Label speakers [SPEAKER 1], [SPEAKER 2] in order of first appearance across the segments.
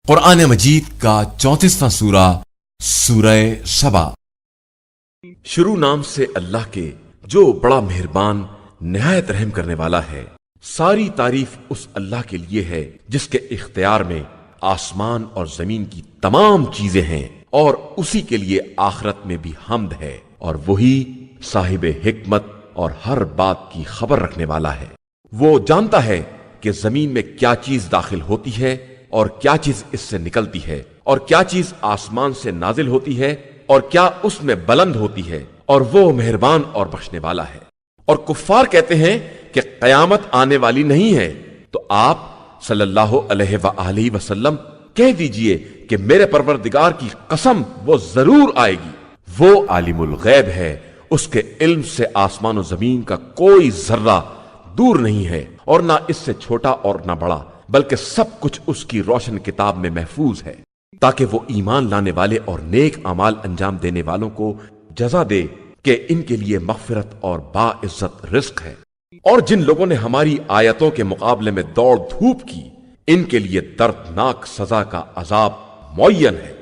[SPEAKER 1] قرآن مجید کا 34واں سورہ سورہ سبا۔
[SPEAKER 2] شروع نام سے اللہ کے جو بڑا مہربان نہایت رحم کرنے والا ہے۔ ساری تعریف اس اللہ کے لیے ہے جس کے اختیار میں آسمان اور زمین کی تمام چیزیں ہیں، اور اسی کے لیے آخرت میں بھی حمد ہے، اور وہی صاحب حکمت اور ہر بات کی خبر رکھنے والا ہے۔ وہ جانتا ہے کہ زمین میں کیا چیز داخل ہوتی ہے اور کیا چیز اس سے نکلتی ہے، اور کیا چیز آسمان سے نازل ہوتی ہے اور کیا اس میں بلند ہوتی ہے، اور وہ مہربان اور بخشنے والا ہے۔ اور کفار کہتے ہیں کہ قیامت آنے والی نہیں ہے، تو آپ صلی اللہ علیہ وآلہ وسلم کہہ دیجئے کہ میرے پروردگار کی قسم وہ ضرور آئے گی۔ وہ عالم الغیب ہے، اس کے علم سے آسمان و زمین کا کوئی ذرہ دور نہیں ہے، اور نہ اس سے چھوٹا اور نہ بڑا، بلکہ سب کچھ اس کی روشن کتاب میں محفوظ ہے، تاکہ وہ ایمان لانے والے اور نیک اعمال انجام دینے والوں کو جزا دے کہ ان کے لیے مغفرت اور باعزت رزق ہے۔ اور جن لوگوں نے ہماری آیتوں کے مقابلے میں دوڑ دھوپ کی، ان کے لیے دردناک سزا کا عذاب معین ہے۔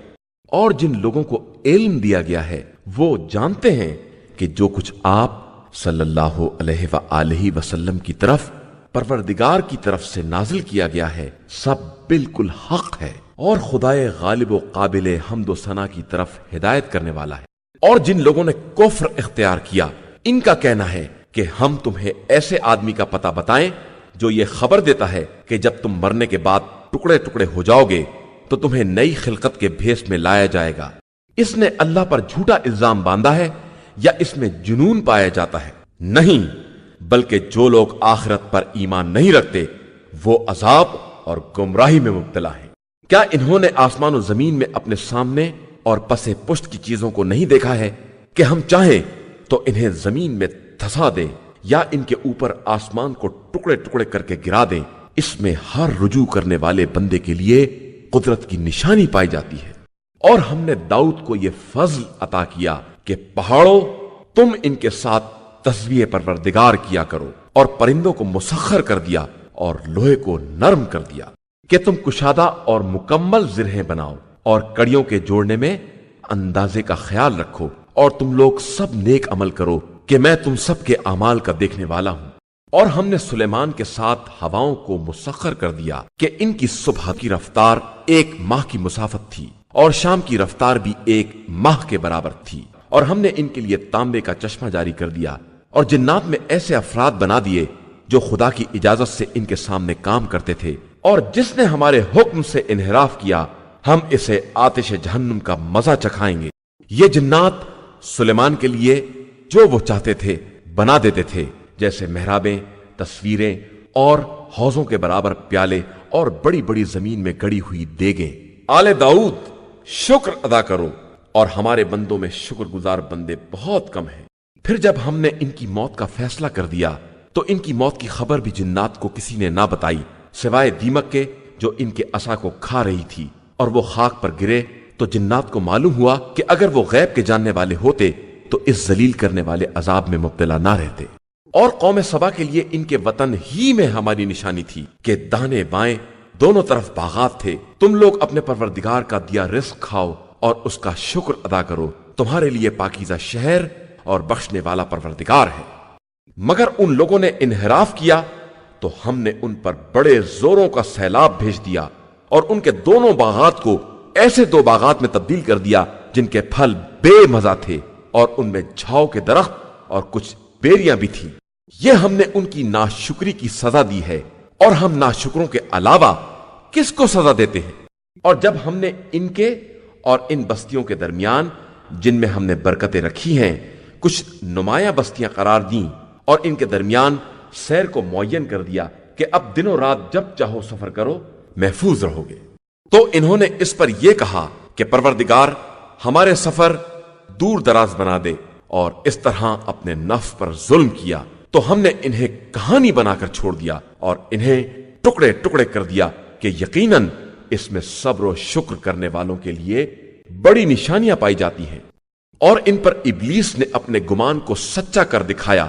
[SPEAKER 2] اور جن لوگوں کو علم دیا گیا ہے وہ جانتے ہیں کہ جو کچھ آپ صلی اللہ علیہ وآلہ وسلم کی طرف پروردگار کی طرف سے نازل کیا گیا ہے سب بالکل حق ہے، اور خدائے غالب و قابل حمد و ثنا کی طرف ہدایت کرنے والا ہے۔ اور جن لوگوں نے کفر اختیار کیا، ان کا کہنا ہے کہ ہم تمہیں ایسے آدمی کا پتہ بتائیں جو یہ خبر دیتا ہے کہ جب تم مرنے کے بعد ٹکڑے ٹکڑے ہو جاؤ گے تو تمہیں نئی خلقت کے بھیس میں لایا جائے گا۔ اس نے اللہ پر جھوٹا الزام باندھا ہے یا اس میں جنون پایا جاتا ہے؟ نہیں، بلکہ جو لوگ آخرت پر ایمان نہیں رکھتے وہ عذاب اور گمراہی میں مبتلا ہیں۔ کیا انہوں نے آسمان و زمین میں اپنے سامنے اور پس پشت کی چیزوں کو نہیں دیکھا ہے کہ ہم چاہیں تو انہیں زمین میں دھسا دیں یا ان کے اوپر آسمان کو ٹکڑے ٹکڑے کر کے گرا دیں؟ اس میں ہر رجوع کرنے والے بندے کے لیے قدرت کی نشانی پائی جاتی ہے۔ اور ہم نے داؤد کو یہ فضل عطا کیا کہ پہاڑوں تم ان کے ساتھ تسبیح پروردگار کیا کرو، اور پرندوں کو مسخر کر دیا اور لوہے کو نرم کر دیا کہ تم کشادہ اور مکمل زرہیں بناؤ، اور کڑیوں کے جوڑنے میں اندازے کا خیال رکھو، اور تم لوگ سب نیک عمل کرو کہ میں تم سب کے اعمال کا دیکھنے والا ہوں۔ اور ہم نے سلیمان کے ساتھ ہواؤں کو مسخر کر دیا کہ ان کی صبح کی رفتار 1 ماہ کی مسافت تھی، اور شام کی رفتار بھی 1 ماہ کے برابر تھی۔ اور ہم نے ان کے لیے تانبے کا چشمہ جاری کر دیا، اور جنات میں ایسے افراد بنا دیے جو خدا کی اجازت سے ان کے سامنے کام کرتے تھے، اور جس نے ہمارے حکم سے انحراف کیا ہم اسے آتش جہنم کا مزہ چکھائیں گے۔ یہ جنات سلیمان کے لیے جو وہ چاہتے تھے بنا دیتے تھے، جیسے محرابیں، تصویریں اور حوضوں کے برابر پیالے اور بڑی بڑی زمین میں گڑی ہوئی دیگیں۔ آل داؤد شکر ادا کرو، اور ہمارے بندوں میں شکر گزار بندے بہت کم ہیں۔ پھر جب ہم نے ان کی موت کا فیصلہ کر دیا تو ان کی موت کی خبر بھی جنات کو کسی نے نہ بتائی سوائے دیمک کے جو ان کے عصا کو کھا رہی تھی، اور وہ خاک پر گرے تو جنات کو معلوم ہوا کہ اگر وہ غیب کے جاننے والے ہوتے تو اس ذلیل کرنے والے عذاب میں مبتلا نہ رہتے۔ اور قوم سبا کے لیے ان کے وطن ہی میں ہماری نشانی تھی کہ دانے بائیں دونوں طرف باغات تھے۔ تم لوگ اپنے پروردگار کا دیا رزق کھاؤ اور اس کا شکر ادا کرو، تمہارے لیے پاکیزہ شہر اور بخشنے والا پروردگار ہے۔ مگر ان لوگوں نے انحراف کیا تو ہم نے ان پر بڑے زوروں کا سیلاب بھیج دیا، اور ان کے دونوں باغات کو ایسے 2 باغات میں تبدیل کر دیا جن کے پھل بے مزہ تھے، اور ان میں جھاؤ کے درخت اور کچھ بیریاں بھی تھیں۔ یہ ہم نے ان کی ناشکری کی سزا دی ہے، اور ہم ناشکروں کے علاوہ کس کو سزا دیتے ہیں؟ اور جب ہم نے ان کے اور ان بستیوں کے درمیان جن میں ہم نے برکتیں رکھی ہیں کچھ نمایاں بستیاں قرار دیں، اور ان کے درمیان سیر کو معین کر دیا کہ اب دن و رات جب چاہو سفر کرو، محفوظ رہو گے، تو انہوں نے اس پر یہ کہا کہ پروردگار ہمارے سفر دور دراز بنا دے، اور اس طرح اپنے نفس پر ظلم کیا تو ہم نے انہیں کہانی بنا کر چھوڑ دیا، اور انہیں ٹکڑے ٹکڑے کر دیا کہ یقیناً اس میں صبر و شکر کرنے والوں کے لیے بڑی نشانیاں پائی جاتی ہیں۔ اور ان پر ابلیس نے اپنے گمان کو سچا کر دکھایا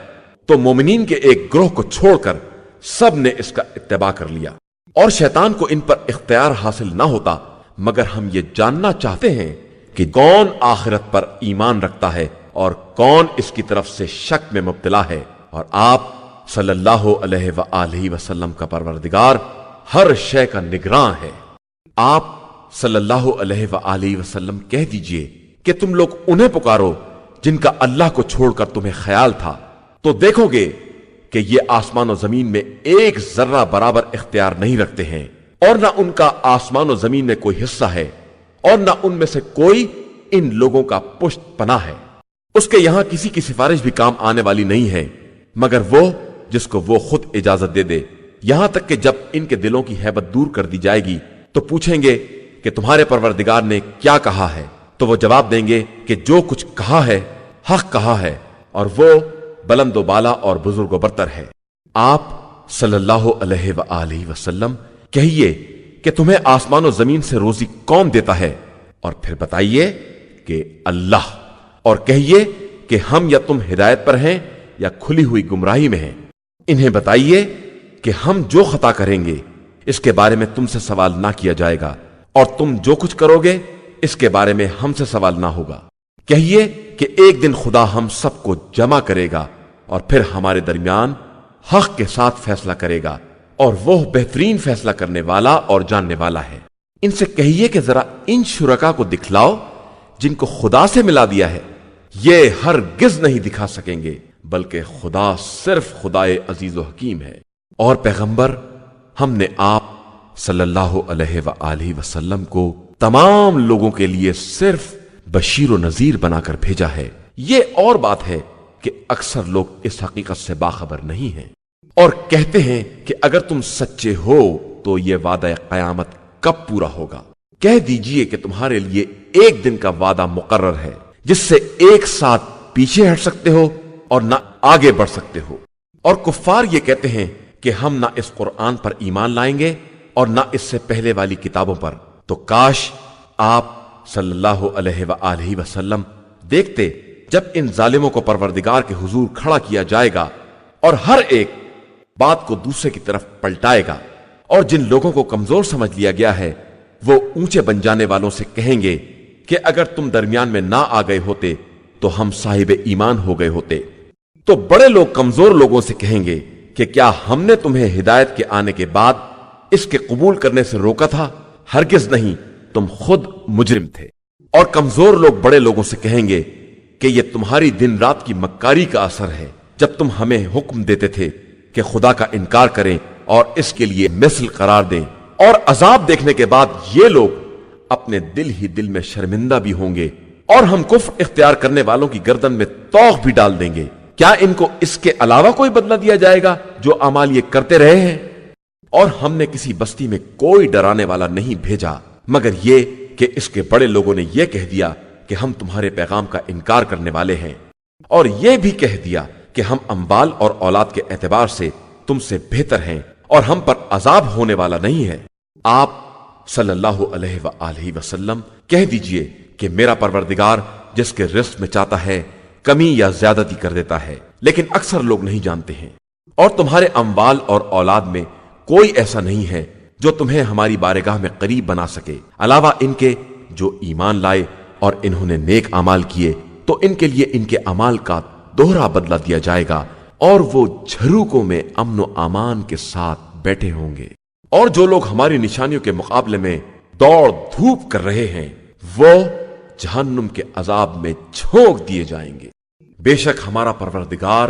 [SPEAKER 2] تو مومنین کے ایک گروہ کو چھوڑ کر سب نے اس کا اتباع کر لیا، اور شیطان کو ان پر اختیار حاصل نہ ہوتا مگر ہم یہ جاننا چاہتے ہیں کہ کون آخرت پر ایمان رکھتا ہے اور کون اس کی طرف سے شک میں مبتلا ہے۔ اور آپ صلی اللہ علیہ وآلہ وسلم کا پروردگار ہر شے کا نگراں ہے۔ آپ صلی اللہ علیہ وآلہ وسلم کہہ دیجئے کہ تم لوگ انہیں پکارو جن کا اللہ کو چھوڑ کر تمہیں خیال تھا، تو دیکھو گے کہ یہ آسمان و زمین میں ایک ذرہ برابر اختیار نہیں رکھتے ہیں، اور نہ ان کا آسمان و زمین میں کوئی حصہ ہے، اور نہ ان میں سے کوئی ان لوگوں کا پشت پناہ ہے۔ اس کے یہاں کسی کی سفارش بھی کام آنے والی نہیں ہے مگر وہ جس کو وہ خود اجازت دے دے، یہاں تک کہ جب ان کے دلوں کی ہیبت دور کر دی جائے گی تو پوچھیں گے کہ تمہارے پروردگار نے کیا کہا ہے، تو وہ جواب دیں گے کہ جو کچھ کہا ہے حق کہا ہے، اور وہ بلند و بالا اور بزرگ و برتر ہے۔ آپ صلی اللہ علیہ وآلہ وسلم کہیے کہ تمہیں آسمان و زمین سے روزی کون دیتا ہے، اور پھر بتائیے کہ اللہ، اور کہیے کہ ہم یا تم ہدایت پر ہیں یا کھلی ہوئی گمراہی میں ہیں۔ انہیں بتائیے کہ ہم جو خطا کریں گے اس کے بارے میں تم سے سوال نہ کیا جائے گا، اور تم جو کچھ کرو گے اس کے بارے میں ہم سے سوال نہ ہوگا۔ کہیے کہ ایک دن خدا ہم سب کو جمع کرے گا اور پھر ہمارے درمیان حق کے ساتھ فیصلہ کرے گا، اور وہ بہترین فیصلہ کرنے والا اور جاننے والا ہے۔ ان سے کہیے کہ ذرا ان شرکا کو دکھلاؤ جن کو خدا سے ملا دیا ہے، یہ ہرگز نہیں دکھا سکیں گے، بلکہ خدا صرف خدائے عزیز و حکیم ہے۔ اور پیغمبر، ہم نے آپ صلی اللہ علیہ وآلہ وسلم کو تمام لوگوں کے لیے صرف بشیر و نذیر بنا کر بھیجا ہے۔ یہ اور بات ہے کہ اکثر لوگ اس حقیقت سے باخبر نہیں ہیں، اور کہتے ہیں کہ اگر تم سچے ہو تو یہ وعدہ قیامت کب پورا ہوگا؟ کہہ دیجئے کہ تمہارے لیے ایک دن کا وعدہ مقرر ہے جس سے ایک ساتھ پیچھے ہٹ سکتے ہو اور نہ آگے بڑھ سکتے ہو۔ اور کفار یہ کہتے ہیں کہ ہم نہ اس قرآن پر ایمان لائیں گے اور نہ اس سے پہلے والی کتابوں پر۔ تو کاش آپ صلی اللہ علیہ وآلہ وسلم دیکھتے جب ان ظالموں کو پروردگار کے حضور کھڑا کیا جائے گا اور ہر ایک بات کو دوسرے کی طرف پلٹائے گا، اور جن لوگوں کو کمزور سمجھ لیا گیا ہے وہ اونچے بن جانے والوں سے کہیں گے کہ اگر تم درمیان میں نہ آ گئے ہوتے تو ہم صاحب ایمان ہو گئے ہوتے۔ تو بڑے لوگ کمزور لوگوں سے کہیں گے کہ کیا ہم نے تمہیں ہدایت کے آنے کے بعد اس کے قبول کرنے سے روکا تھا؟ ہرگز نہیں، تم خود مجرم تھے۔ اور کمزور لوگ بڑے لوگوں سے کہیں گے کہ یہ تمہاری دن رات کی مکاری کا اثر ہے، جب تم ہمیں حکم دیتے تھے کہ خدا کا انکار کریں اور اس کے لیے مثل قرار دیں، اور عذاب دیکھنے کے بعد یہ لوگ اپنے دل ہی دل میں شرمندہ بھی ہوں گے، اور ہم کفر اختیار کرنے والوں کی گردن میں طوق بھی ڈال دیں گے۔ کیا ان کو اس کے علاوہ کوئی بدلہ دیا جائے گا جو اعمال یہ کرتے رہے ہیں؟ اور ہم نے کسی بستی میں کوئی ڈرانے والا نہیں بھیجا مگر یہ کہ اس کے بڑے لوگوں نے یہ کہہ دیا کہ ہم تمہارے پیغام کا انکار کرنے والے ہیں، اور یہ بھی کہہ دیا کہ ہم اموال اور اولاد کے اعتبار سے تم سے بہتر ہیں اور ہم پر عذاب ہونے والا نہیں ہے۔ آپ صلی اللہ علیہ وآلہ وسلم کہہ دیجئے کہ میرا پروردگار جس کے رزق میں چاہتا ہے کمی یا زیادتی کر دیتا ہے، لیکن اکثر لوگ نہیں جانتے ہیں۔ اور تمہارے اموال اور اولاد میں کوئی ایسا نہیں ہے جو تمہیں ہماری بارگاہ میں قریب بنا سکے، علاوہ ان کے جو ایمان لائے اور انہوں نے نیک اعمال کیے، تو ان کے لیے ان کے اعمال کا دوہرا بدلہ دیا جائے گا، اور وہ جھروکوں میں امن و امان کے ساتھ بیٹھے ہوں گے۔ اور جو لوگ ہماری نشانیوں کے مقابلے میں دوڑ دھوپ کر رہے ہیں وہ جہنم کے عذاب میں جھونک دیے جائیں گے۔ بے شک ہمارا پروردگار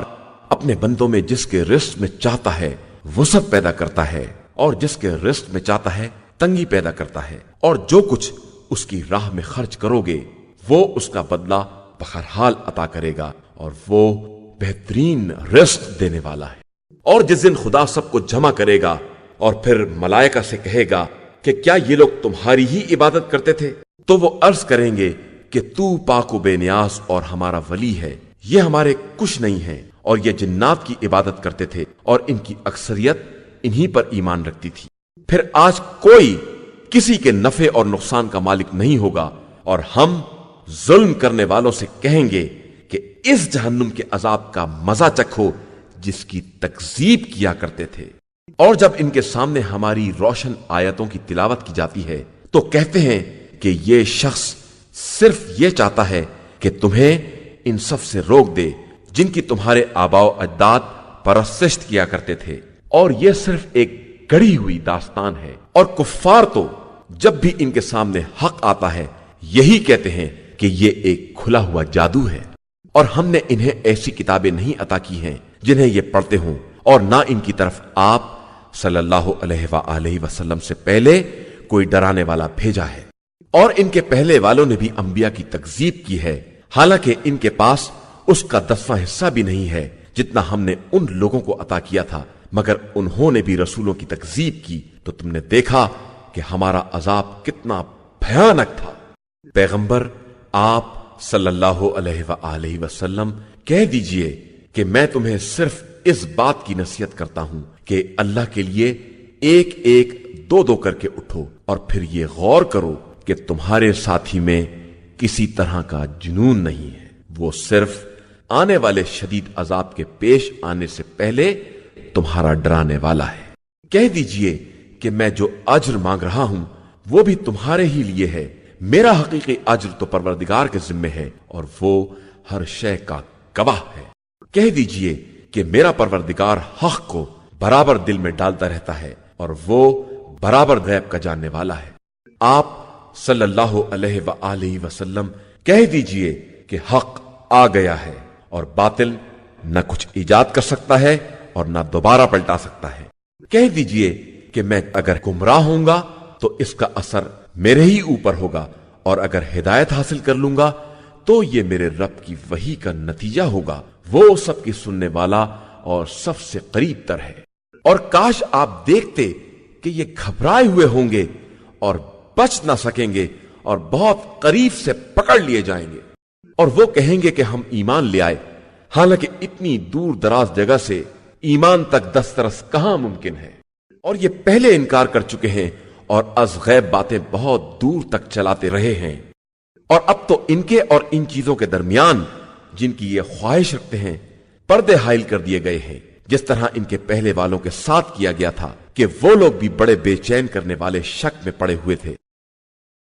[SPEAKER 2] اپنے بندوں میں جس کے رزق میں چاہتا ہے وسعت پیدا کرتا ہے، اور جس کے رزق میں چاہتا ہے تنگی پیدا کرتا ہے، اور جو کچھ اس کی راہ میں خرچ کرو گے وہ اس کا بدلہ بہرحال عطا کرے گا، اور وہ بہترین رزق دینے والا ہے۔ اور جس دن خدا سب کو جمع کرے گا اور پھر ملائکہ سے کہے گا کہ کیا یہ لوگ تمہاری ہی عبادت کرتے تھے؟ تو وہ عرض کریں گے کہ تو پاک و بے نیاز اور ہمارا ولی ہے، یہ ہمارے کچھ نہیں ہے، اور یہ جنات کی عبادت کرتے تھے اور ان کی اکثریت انہی پر ایمان رکھتی تھی۔ پھر آج کوئی کسی کے نفع اور نقصان کا مالک نہیں ہوگا، اور ہم ظلم کرنے والوں سے کہیں گے کہ اس جہنم کے عذاب کا مزہ چکھو جس کی تکذیب کیا کرتے تھے۔ اور جب ان کے سامنے ہماری روشن آیتوں کی تلاوت کی جاتی ہے تو کہتے ہیں کہ یہ شخص صرف یہ چاہتا ہے کہ تمہیں ان سب سے روک دے جن کی تمہارے آباء و اجداد پرستش کیا کرتے تھے، اور یہ صرف ایک گڑھی ہوئی داستان ہے۔ اور کفار تو جب بھی ان کے سامنے حق آتا ہے یہی کہتے ہیں کہ یہ ایک کھلا ہوا جادو ہے، اور ہم نے انہیں ایسی کتابیں نہیں عطا کی ہیں جنہیں یہ پڑھتے ہوں، اور نہ ان کی طرف آپ صلی اللہ علیہ وآلہ وسلم سے پہلے کوئی ڈرانے والا بھیجا ہے۔ اور ان کے پہلے والوں نے بھی انبیاء کی تکذیب کی ہے، حالانکہ ان کے پاس اس کا 10واں حصہ بھی نہیں ہے جتنا ہم نے ان لوگوں کو عطا کیا تھا، مگر انہوں نے بھی رسولوں کی تکذیب کی تو تم نے دیکھا کہ ہمارا عذاب کتنا بھیانک تھا۔ پیغمبر آپ صلی اللہ علیہ وآلہ وسلم کہہ دیجئے کہ میں تمہیں صرف اس بات کی نصیحت کرتا ہوں کہ اللہ کے لیے ایک ایک دو دو کر کے اٹھو، اور پھر یہ غور کرو کہ تمہارے ساتھی میں کسی طرح کا جنون نہیں ہے، وہ صرف آنے والے شدید عذاب کے پیش آنے سے پہلے تمہارا ڈرانے والا ہے۔ کہہ دیجئے کہ میں جو اجر مانگ رہا ہوں وہ بھی تمہارے ہی لیے ہے، میرا حقیقی اجر تو پروردگار کے ذمے ہے، اور وہ ہر شے کا گواہ ہے۔ کہہ دیجئے کہ میرا پروردگار حق کو برابر دل میں ڈالتا رہتا ہے، اور وہ برابر غیب کا جاننے والا ہے۔ آپ صلی اللہ علیہ وآلہ وسلم کہہ دیجئے کہ حق آ گیا ہے، اور باطل نہ کچھ ایجاد کر سکتا ہے اور نہ دوبارہ پلٹا سکتا ہے۔ کہہ دیجئے کہ میں اگر گمراہ ہوں گا تو اس کا اثر میرے ہی اوپر ہوگا، اور اگر ہدایت حاصل کر لوں گا تو یہ میرے رب کی وحی کا نتیجہ ہوگا، وہ سب کی سننے والا اور سب سے قریب تر ہے۔ اور کاش آپ دیکھتے کہ یہ گھبرائے ہوئے ہوں گے اور بچ نہ سکیں گے، اور بہت قریب سے پکڑ لیے جائیں گے، اور وہ کہیں گے کہ ہم ایمان لے آئے، حالانکہ اتنی دور دراز جگہ سے ایمان تک دسترس کہاں ممکن ہے۔ اور یہ پہلے انکار کر چکے ہیں اور از غیب باتیں بہت دور تک چلاتے رہے ہیں، اور اب تو ان کے اور ان چیزوں کے درمیان جن کی یہ خواہش رکھتے ہیں پردے حائل کر دیے گئے ہیں، جس طرح ان کے پہلے والوں کے ساتھ کیا گیا تھا کہ وہ لوگ بھی بڑے بے چین کرنے والے شک میں پڑے ہوئے تھے۔